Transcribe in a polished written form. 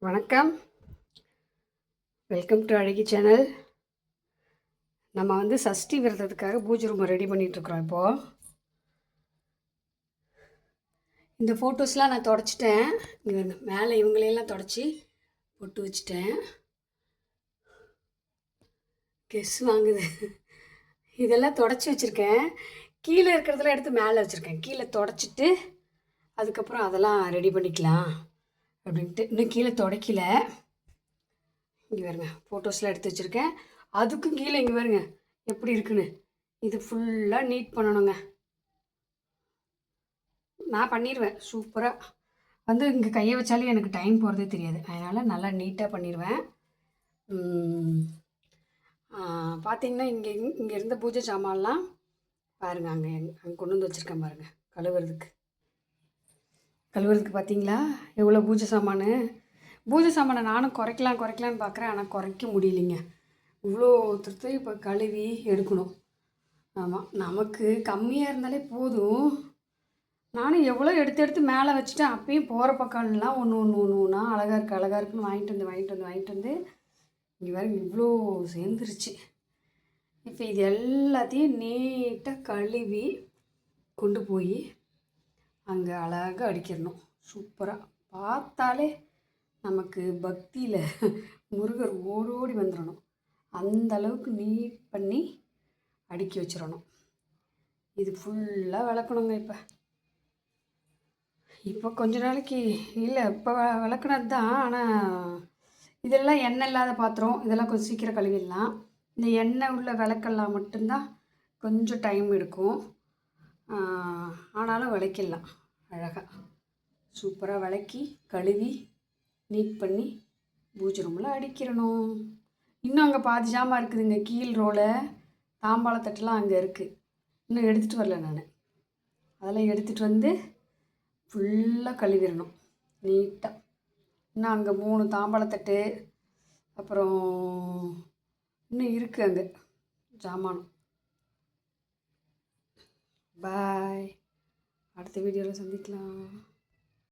வணக்கம். Welcome to அழகி channel. நம்ம சஷ்டி விரதத்துக்காக பூஜை ரூம் ரெடி பண்ணிகிட்ருக்குறோம். இப்போது இந்த ஃபோட்டோஸ்லாம் நான் தொடச்சிட்டேன். இங்கே மேலே இவங்களையெல்லாம் தொடச்சி பொட்டு வச்சுட்டேன். கெஸ் வாங்குது. இதெல்லாம் தொடச்சி வச்சுருக்கேன். கீழே இருக்கிறதெல்லாம் எடுத்து மேலே வச்சுருக்கேன். கீழே தொடச்சிட்டு அதுக்கப்புறம் அதெல்லாம் ரெடி பண்ணிக்கலாம் அப்படின்ட்டு. இன்னும் கீழே தொடக்கல. இங்கே பாருங்க, ஃபோட்டோஸ்லாம் எடுத்து வச்சுருக்கேன். அதுக்கும் கீழே இங்கே பாருங்க எப்படி இருக்குன்னு. இது ஃபுல்லாக நீட் பண்ணணுங்க. நான் பண்ணிடுவேன் சூப்பராக. இங்கே கையை வச்சாலே எனக்கு டைம் போகிறதே தெரியாது. அதனால் நல்லா நீட்டாக பண்ணிடுவேன். பார்த்தீங்கன்னா இங்கே இங்கே இருந்த பூஜை சாமான்லாம் பாருங்கள், அங்கே கொண்டு வந்து வச்சுருக்கேன் பாருங்கள். கழுவுறதுக்கு பார்த்தீங்களா எவ்வளோ பூஜை சாமானை நானும் குறைக்கலான்னு பார்க்குறேன். ஆனால் குறைக்க முடியலைங்க. இவ்வளோ திருத்த இப்போ கழுவி எடுக்கணும். ஆமாம், நமக்கு கம்மியாக இருந்தாலே போதும். நானும் எவ்வளோ எடுத்து மேலே வச்சுட்டேன். அப்பயும் போகிற பக்கம்லாம் ஒன்று அழகாக இருக்குன்னு வாங்கிட்டு வந்து இங்கே வேறு இவ்வளோ சேர்ந்துருச்சு. இப்போ இது எல்லாத்தையும் நீட்டாக கழுவி கொண்டு போய் அங்கே அழகாக அடிக்கிடணும். சூப்பராக பார்த்தாலே நமக்கு பக்தியில் முருகர் ஓடோடி வந்துடணும். அந்த அளவுக்கு நீட் பண்ணி அடுக்கி வச்சிடணும். இது ஃபுல்லாக விளக்கணுங்க. இப்போ கொஞ்ச நாளைக்கு இல்லை, இப்போ விளக்குனது தான். ஆனால் இதெல்லாம் எண்ணெய் இல்லாத பாத்திரம், இதெல்லாம் கொஞ்சம் சீக்கிரம் கழுவிடலாம். இந்த எண்ணெய் உள்ள விளக்கெல்லாம் மட்டும்தான் கொஞ்சம் டைம் எடுக்கும். ஆனாலும் விளக்கிடலாம் அழகாக. சூப்பராக விளக்கி கழுவி நீட் பண்ணி பூஜை ரூமில் அடிக்கிறணும். இன்னும் அங்கே பாதி ஜாமான் இருக்குதுங்க. கீழ் ரோலை தாம்பாளத்தட்டெலாம் அங்கே இருக்குது. இன்னும் எடுத்துகிட்டு வரல நான். அதெல்லாம் எடுத்துகிட்டு வந்து ஃபுல்லாக கழுவிடணும் நீட்டாக. இன்னும் அங்கே 3 தாம்பாளத்தட்டு அப்புறம் இன்னும் இருக்குது அங்கே ஜாமானம். பாய். அடுத்த வீடியோவில் சந்திக்கலாம்.